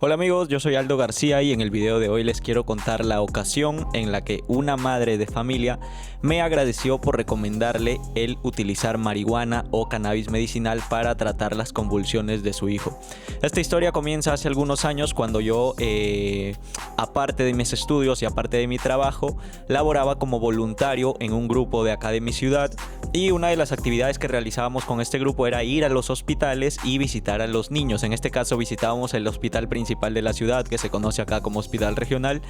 Hola amigos, yo soy Aldo García y en el video de hoy les quiero contar la ocasión en la que una madre de familia me agradeció por recomendarle el utilizar marihuana o cannabis medicinal para tratar las convulsiones de su hijo. Esta historia comienza hace algunos años cuando yo, aparte de mis estudios y aparte de mi trabajo, laboraba como voluntario en un grupo de acá de mi ciudad, y una de las actividades que realizábamos con este grupo era ir a los hospitales y visitar a los niños. En este caso visitábamos el hospital principal de la ciudad, que se conoce acá como hospital regional,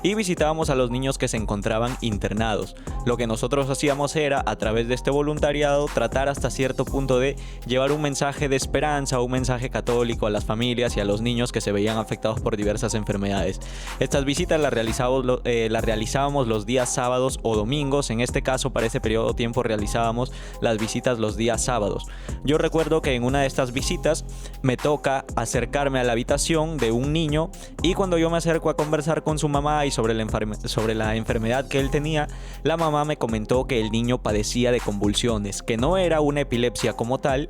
y visitábamos a los niños que se encontraban internados. Lo que nosotros hacíamos era, a través de este voluntariado, tratar hasta cierto punto de llevar un mensaje de esperanza, un mensaje católico a las familias y a los niños que se veían afectados por diversas enfermedades. Estas visitas las realizábamos los días sábados o domingos. En este caso, para ese periodo de tiempo realizábamos las visitas los días sábados. Yo recuerdo que en una de estas visitas me toca acercarme a la habitación de un niño, y cuando yo me acerco a conversar con su mamá y sobre la enfermedad que él tenía, la mamá me comentó que el niño padecía de convulsiones, que no era una epilepsia como tal,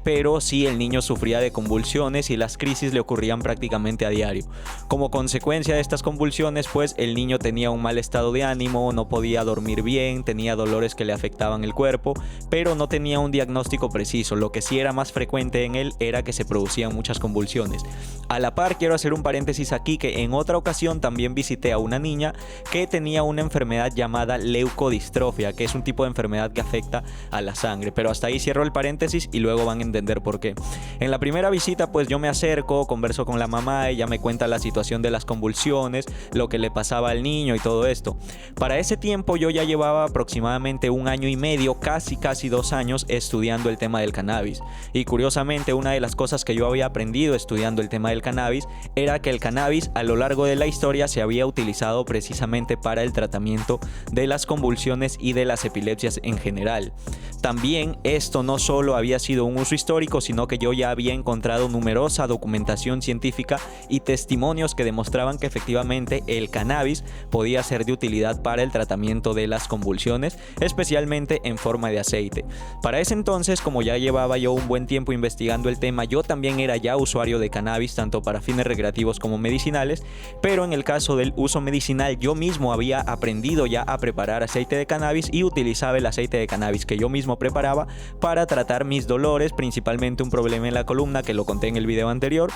pero sí el niño sufría de convulsiones y las crisis le ocurrían prácticamente a diario. Como consecuencia de estas convulsiones, pues el niño tenía un mal estado de ánimo, no podía dormir bien, tenía dolores que le afectaban el cuerpo, pero no tenía un diagnóstico preciso. Lo que sí era más frecuente en él era que se producían muchas convulsiones. A la par, quiero hacer un paréntesis aquí, que en otra ocasión también visité a una niña que tenía una enfermedad llamada leucodistrofia, que es un tipo de enfermedad que afecta a la sangre. Pero hasta ahí cierro el paréntesis y luego van a entender por qué. En la primera visita, pues yo me acerco, converso con la mamá, ella me cuenta la situación de las convulsiones, lo que le pasaba al niño y todo esto. Para ese tiempo yo ya llevaba aproximadamente 1 año y medio, casi 2 años estudiando el tema del cannabis. Y curiosamente, una de las cosas que yo había aprendido estudiando el tema del cannabis era que el cannabis a lo largo de la historia se había utilizado precisamente para el tratamiento de las convulsiones y de las epilepsias en general. También esto no solo había sido un uso histórico, sino que yo ya había encontrado numerosa documentación científica y testimonios que demostraban que efectivamente el cannabis podía ser de utilidad para el tratamiento de las convulsiones, especialmente en forma de aceite. Para ese entonces, como ya llevaba yo un buen tiempo investigando el tema, yo también era ya usuario de cannabis, tanto para fines recreativos como medicinales, pero en el caso del uso medicinal yo mismo había aprendido ya a preparar aceite de cannabis y utilizaba el aceite de cannabis que yo mismo preparaba para tratar mis dolores, principalmente un problema en la columna que lo conté en el video anterior.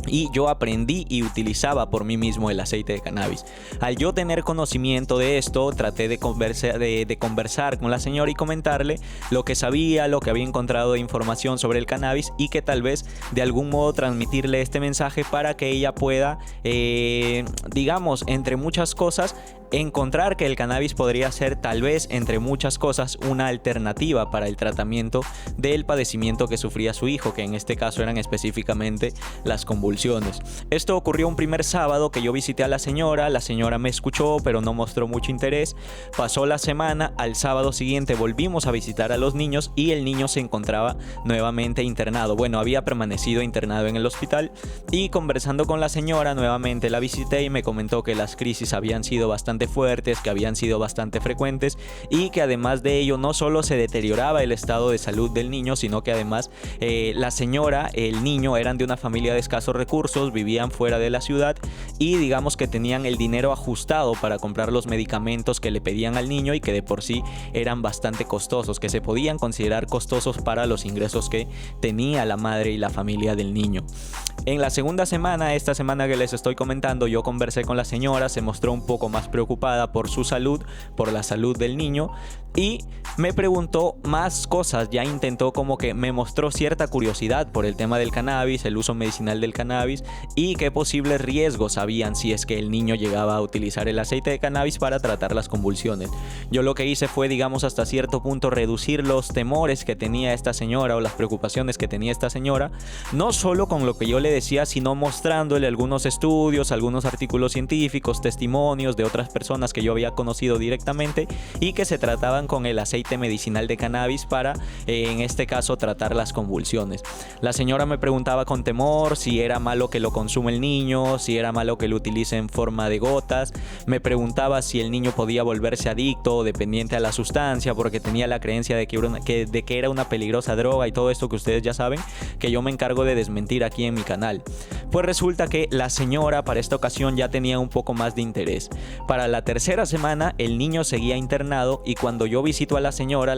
Y yo aprendí y utilizaba por mí mismo el aceite de cannabis. Al yo tener conocimiento de esto, traté de conversar con la señora y comentarle lo que sabía, lo que había encontrado de información sobre el cannabis, y que tal vez de algún modo transmitirle este mensaje para que ella pueda, digamos, entre muchas cosas, encontrar que el cannabis podría ser, tal vez entre muchas cosas, una alternativa para el tratamiento del padecimiento que sufría su hijo, que en este caso eran específicamente las convulsiones. Esto ocurrió un primer sábado que yo visité a la señora me escuchó pero no mostró mucho interés. Pasó la semana, al sábado siguiente volvimos a visitar a los niños y el niño se encontraba nuevamente internado. Bueno, había permanecido internado en el hospital, y conversando con la señora nuevamente la visité y me comentó que las crisis habían sido bastante fuertes, que habían sido bastante frecuentes, y que además de ello no solo se deterioraba el estado de salud del niño, sino que además la señora, el niño eran de una familia de escasos recursos, vivían fuera de la ciudad y digamos que tenían el dinero ajustado para comprar los medicamentos que le pedían al niño, y que de por sí eran bastante costosos, que se podían considerar costosos para los ingresos que tenía la madre y la familia del niño. En la segunda semana, esta semana que les estoy comentando, yo conversé con la señora, se mostró un poco más preocupada por su salud, por la salud del niño, y me preguntó más cosas. Ya intentó, como que me mostró cierta curiosidad por el tema del cannabis, el uso medicinal del cannabis, y qué posibles riesgos habían si es que el niño llegaba a utilizar el aceite de cannabis para tratar las convulsiones. Yo lo que hice fue, digamos, hasta cierto punto reducir los temores que tenía esta señora, o las preocupaciones que tenía esta señora, no solo con lo que yo le decía, sino mostrándole algunos estudios, algunos artículos científicos, testimonios de otras personas que yo había conocido directamente y que se trataban con el aceite medicinal de cannabis para, en este caso, tratar las convulsiones. La señora me preguntaba con temor si era malo que lo consuma el niño, si era malo que lo utilice en forma de gotas. Me preguntaba si el niño podía volverse adicto o dependiente a la sustancia, porque tenía la creencia de que era una peligrosa droga, y todo esto que ustedes ya saben, que yo me encargo de desmentir aquí en mi canal. Pues resulta que la señora para esta ocasión ya tenía un poco más de interés. Para la tercera semana el niño seguía internado y cuando yo visito a la señora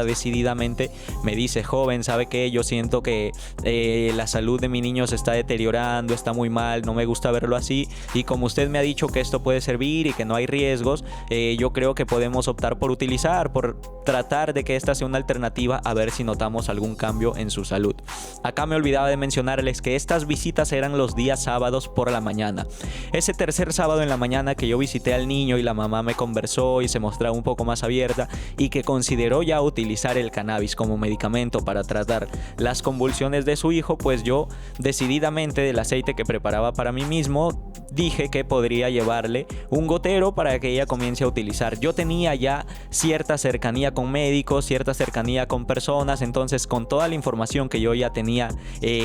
decididamente me dice: joven, ¿sabe qué? Yo siento que la salud de mi niño se está deteriorando, está muy mal, no me gusta verlo así, y como usted me ha dicho que esto puede servir y que no hay riesgos, yo creo que podemos optar por tratar de que esta sea una alternativa, a ver si notamos algún cambio en su salud. Acá me olvidaba de mencionarles que estas visitas eran los días sábados por la mañana. Ese tercer sábado en la mañana que yo visité al niño y la mamá me conversó y se mostraba un poco más abierta y que consideró ya utilizar el cannabis como medicamento para tratar las convulsiones de su hijo, pues yo decididamente, del aceite que preparaba para mí mismo, dije que podría llevarle un gotero para que ella comience a utilizar. Yo tenía ya cierta cercanía con médicos, cierta cercanía con personas, entonces con toda la información que yo ya tenía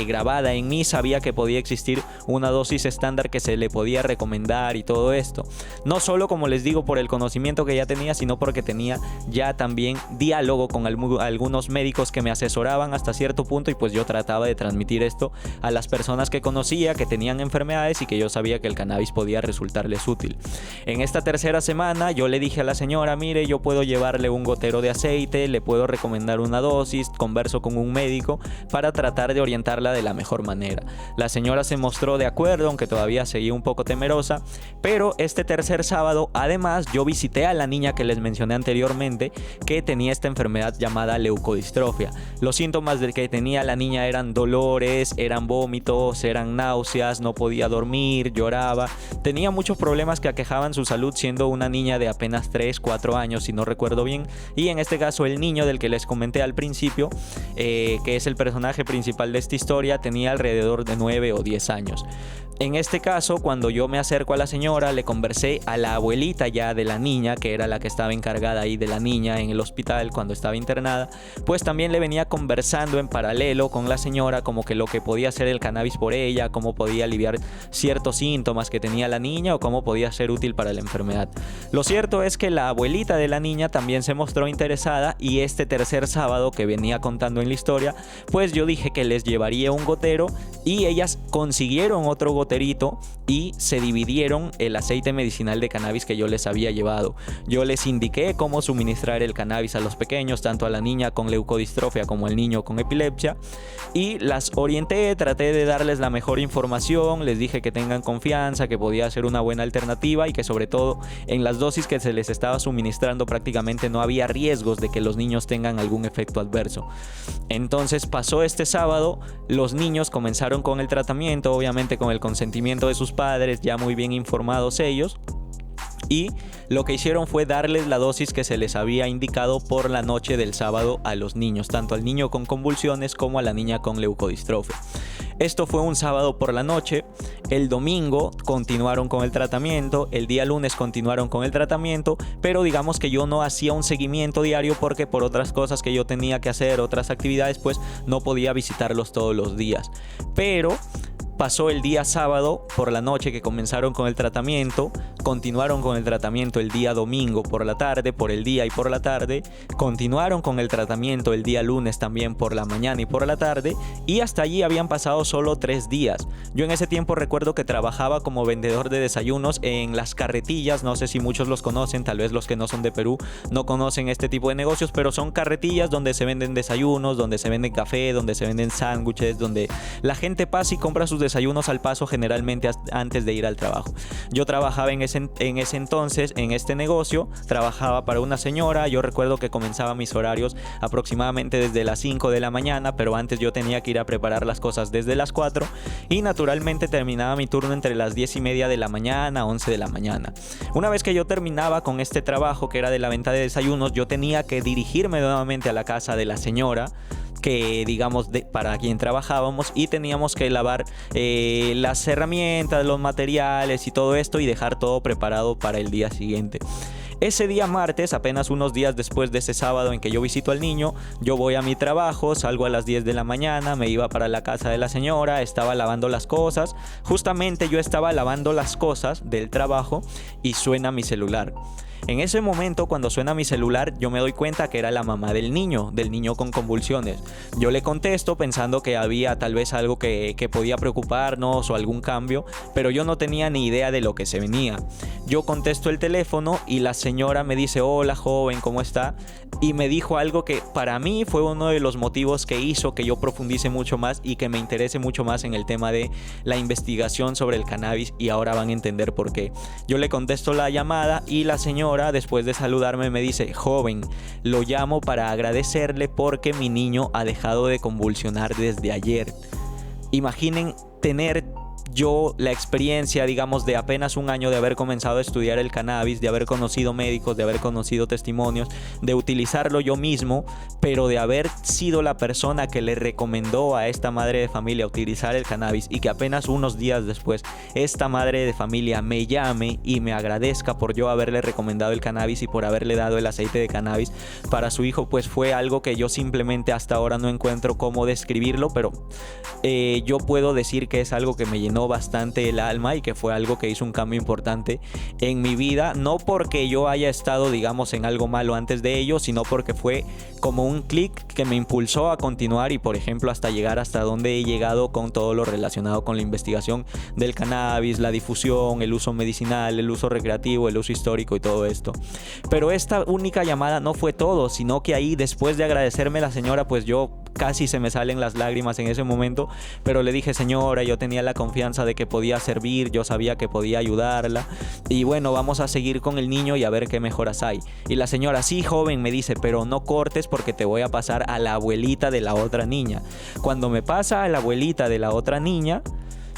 grabada en mí, sabía que podía existir una dosis estándar que se le podía recomendar y todo esto. No solo, como les digo, por el conocimiento que ya tenía, sino porque tenía ya también diálogo con algunos médicos que me asesoraban hasta cierto punto, y pues yo trataba de transmitir esto a las personas que conocía que tenían enfermedades y que yo sabía que el cannabis podía resultarles útil. En esta tercera semana yo le dije a la señora: mire, yo puedo llevarle un gotero de aceite, le puedo recomendar una dosis, converso con un médico para tratar de orientarla de la mejor manera. La señora se mostró de acuerdo, aunque todavía seguía un poco temerosa, pero este tercer sábado además yo visité a la niña que les mencioné anteriormente, que tenía esta enfermedad llamada leucodistrofia. Los síntomas de que tenía la niña eran dolores, eran vómitos, eran náuseas, no podía dormir, lloraba, tenía muchos problemas que aquejaban su salud, siendo una niña de apenas 3-4 años, si no recuerdo bien, y en este caso el niño del que les comenté al principio, que es el personaje principal de esta historia, tenía alrededor de 9 o 10 años. En este caso, cuando yo me acerco a la señora, le conversé a la abuelita ya de la niña, que era la que estaba encargada ahí de la niña en el hospital cuando estaba internada, pues también le venía conversando en paralelo con la señora como que lo que podía hacer el cannabis por ella, cómo podía aliviar ciertos síntomas que tenía la niña o cómo podía ser útil para la enfermedad. Lo cierto es que la abuelita de la niña también se mostró interesada, y este tercer sábado que venía contando en la historia, pues yo dije que les llevaría un gotero y ellas consiguieron otro goterito y se dividieron el aceite medicinal de cannabis que yo les había llevado. Yo les indiqué cómo suministrar el cannabis a los pequeños, tanto a la niña con leucodistrofia como al niño con epilepsia, y las orienté, traté de darles la mejor información, les dije que tengan confianza, que podía ser una buena alternativa y que sobre todo en las dosis que se les estaba suministrando prácticamente no había riesgos de que los niños tengan algún efecto adverso. Entonces pasó este sábado, los niños comenzaron con el tratamiento, obviamente con el consentimiento de sus padres, ya muy bien informados ellos, y lo que hicieron fue darles la dosis que se les había indicado por la noche del sábado a los niños, tanto al niño con convulsiones como a la niña con leucodistrofia. Esto fue un sábado por la noche. El domingo continuaron con el tratamiento, el día lunes continuaron con el tratamiento, pero digamos que yo no hacía un seguimiento diario porque por otras cosas que yo tenía que hacer, otras actividades, pues no podía visitarlos todos los días. Pero pasó el día sábado por la noche que comenzaron con el tratamiento, continuaron con el tratamiento el día domingo por la tarde, por el día y por la tarde, continuaron con el tratamiento el día lunes también por la mañana y por la tarde, y hasta allí habían pasado solo 3 días. Yo en ese tiempo recuerdo que trabajaba como vendedor de desayunos en las carretillas, no sé si muchos los conocen, tal vez los que no son de Perú no conocen este tipo de negocios, pero son carretillas donde se venden desayunos, donde se venden café, donde se venden sándwiches, donde la gente pasa y compra sus desayunos al paso generalmente antes de ir al trabajo. Yo trabajaba en ese entonces en este negocio, trabajaba para una señora. Yo recuerdo que comenzaba mis horarios aproximadamente desde las 5 de la mañana, pero antes yo tenía que ir a preparar las cosas desde las 4 y naturalmente terminaba mi turno entre las 10:30 de la mañana, 11 de la mañana. Una vez que yo terminaba con este trabajo que era de la venta de desayunos, yo tenía que dirigirme nuevamente a la casa de la señora, que digamos para quien trabajábamos, y teníamos que lavar las herramientas, los materiales y todo esto y dejar todo preparado para el día siguiente. Ese día martes, apenas unos días después de ese sábado en que yo visito al niño, yo voy a mi trabajo, salgo a las 10 de la mañana, me iba para la casa de la señora, estaba lavando las cosas. Justamente yo estaba lavando las cosas del trabajo y suena mi celular. En ese momento, cuando suena mi celular, yo me doy cuenta que era la mamá del niño con convulsiones. Yo le contesto pensando que había tal vez algo que podía preocuparnos o algún cambio, pero yo no tenía ni idea de lo que se venía. Yo contesto el teléfono y la señora me dice: hola joven, ¿cómo está? Y me dijo algo que para mí fue uno de los motivos que hizo que yo profundice mucho más y que me interese mucho más en el tema de la investigación sobre el cannabis, y ahora van a entender por qué. Yo le contesto la llamada y la señora, después de saludarme, me dice: joven, lo llamo para agradecerle porque mi niño ha dejado de convulsionar desde ayer. Imaginen tener yo la experiencia, digamos, de apenas un año de haber comenzado a estudiar el cannabis, de haber conocido médicos, de haber conocido testimonios, de utilizarlo yo mismo, pero de haber sido la persona que le recomendó a esta madre de familia utilizar el cannabis, y que apenas unos días después esta madre de familia me llame y me agradezca por yo haberle recomendado el cannabis y por haberle dado el aceite de cannabis para su hijo, pues fue algo que yo simplemente hasta ahora no encuentro cómo describirlo, pero yo puedo decir que es algo que me llenó bastante el alma y que fue algo que hizo un cambio importante en mi vida, no porque yo haya estado, digamos, en algo malo antes de ello, sino porque fue como un clic que me impulsó a continuar y, por ejemplo, hasta llegar hasta donde he llegado con todo lo relacionado con la investigación del cannabis, la difusión, el uso medicinal, el uso recreativo, el uso histórico y todo esto. Pero esta única llamada no fue todo, sino que ahí, después de agradecerme la señora, pues yo casi se me salen las lágrimas en ese momento, pero le dije: señora, yo tenía la confianza de que podía servir, yo sabía que podía ayudarla, y bueno, vamos a seguir con el niño y a ver qué mejoras hay. Y la señora: sí, joven, me dice, pero no cortes porque te voy a pasar a la abuelita de la otra niña. Cuando me pasa a la abuelita de la otra niña,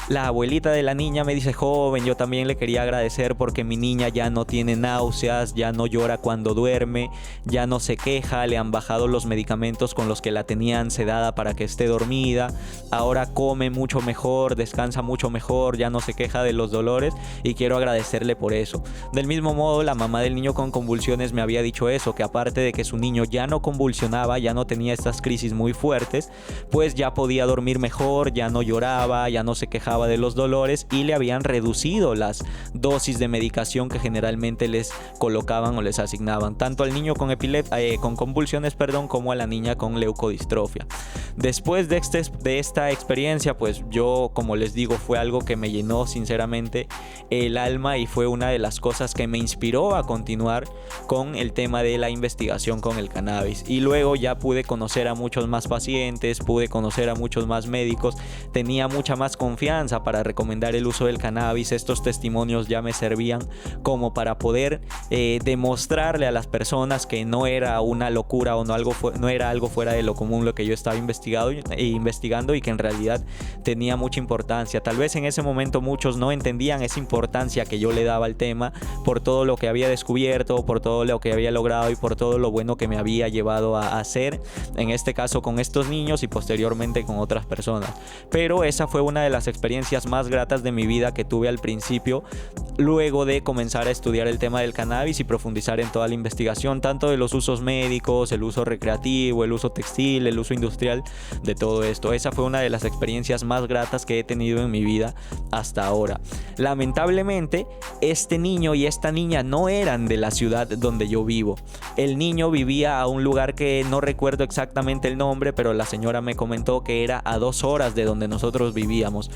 la abuelita de la niña me dice: joven, yo también le quería agradecer porque mi niña ya no tiene náuseas, ya no llora cuando duerme, ya no se queja, le han bajado los medicamentos con los que la tenían sedada para que esté dormida, ahora come mucho mejor, descansa mucho mejor, ya no se queja de los dolores, y quiero agradecerle por eso. Del mismo modo, la mamá del niño con convulsiones me había dicho eso, que aparte de que su niño ya no convulsionaba, ya no tenía estas crisis muy fuertes, pues ya podía dormir mejor, ya no lloraba, ya no se quejaba de los dolores, y le habían reducido las dosis de medicación que generalmente les colocaban o les asignaban, tanto al niño con convulsiones, como a la niña con leucodistrofia. Después de esta experiencia, pues yo, como les digo, fue algo que me llenó sinceramente el alma y fue una de las cosas que me inspiró a continuar con el tema de la investigación con el cannabis. Y luego ya pude conocer a muchos más pacientes, pude conocer a muchos más médicos, tenía mucha más confianza para recomendar el uso del cannabis. Estos testimonios ya me servían como para poder demostrarle a las personas que no era una locura o no era algo fuera de lo común lo que yo estaba investigando, y que en realidad tenía mucha importancia. Tal vez en ese momento muchos no entendían esa importancia que yo le daba al tema por todo lo que había descubierto, por todo lo que había logrado y por todo lo bueno que me había llevado a hacer, en este caso con estos niños y posteriormente con otras personas. Pero esa fue una de las experiencias más gratas de mi vida que tuve al principio, luego de comenzar a estudiar el tema del cannabis y profundizar en toda la investigación, tanto de los usos médicos, el uso recreativo, el uso textil, el uso industrial, de todo esto. Esa fue una de las experiencias más gratas que he tenido en mi vida hasta ahora. Lamentablemente, este niño y esta niña no eran de la ciudad donde yo vivo. El niño vivía a un lugar que no recuerdo exactamente el nombre, pero la señora me comentó que era a 2 horas de donde nosotros vivíamos.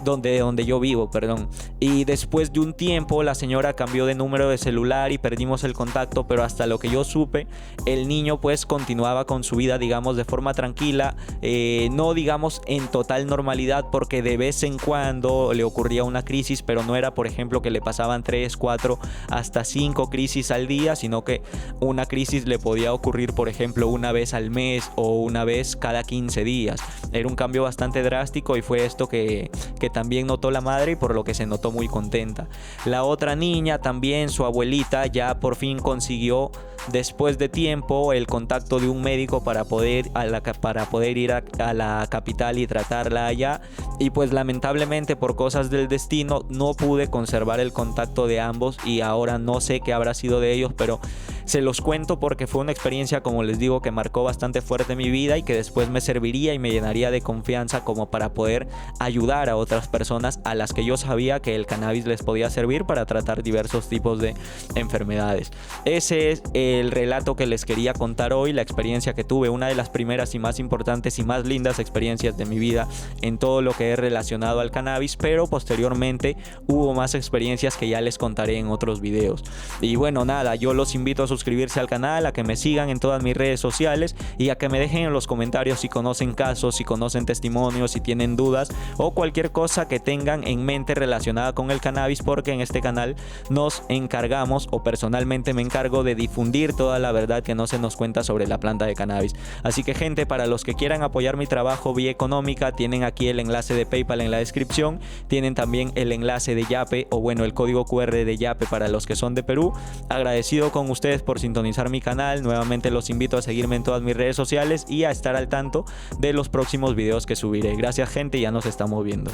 Donde yo vivo, perdón. Y después de un tiempo la señora cambió de número de celular y perdimos el contacto, pero hasta lo que yo supe, el niño pues continuaba con su vida, digamos, de forma tranquila, no digamos en total normalidad, porque de vez en cuando le ocurría una crisis, pero no era, por ejemplo, que le pasaban 3, 4, hasta 5 crisis al día, sino que una crisis le podía ocurrir, por ejemplo, una vez al mes o una vez cada 15 días. Era un cambio bastante drástico y fue esto que también notó la madre y por lo que se notó muy contenta. La otra niña también, su abuelita, ya por fin consiguió, después de tiempo, el contacto de un médico para poder ir a la capital y tratarla allá, y pues lamentablemente por cosas del destino no pude conservar el contacto de ambos y ahora no sé qué habrá sido de ellos, pero Se los cuento porque fue una experiencia, como les digo, que marcó bastante fuerte mi vida y que después me serviría y me llenaría de confianza como para poder ayudar a otras personas a las que yo sabía que el cannabis les podía servir para tratar diversos tipos de enfermedades. Ese es el relato que les quería contar hoy, la experiencia que tuve, una de las primeras y más importantes y más lindas experiencias de mi vida en todo lo que es relacionado al cannabis, pero posteriormente hubo más experiencias que ya les contaré en otros videos. Y bueno, nada, yo los invito a suscribirse al canal, a que me sigan en todas mis redes sociales y a que me dejen en los comentarios si conocen casos, si conocen testimonios, si tienen dudas o cualquier cosa que tengan en mente relacionada con el cannabis, porque en este canal nos encargamos, o personalmente me encargo, de difundir toda la verdad que no se nos cuenta sobre la planta de cannabis. Así que, gente, para los que quieran apoyar mi trabajo vía económica, tienen aquí el enlace de PayPal en la descripción, tienen también el enlace de Yape, o bueno, el código QR de Yape para los que son de Perú. Agradecido con ustedes por sintonizar mi canal. Nuevamente los invito a seguirme en todas mis redes sociales y a estar al tanto de los próximos videos que subiré. Gracias, gente, ya nos estamos viendo.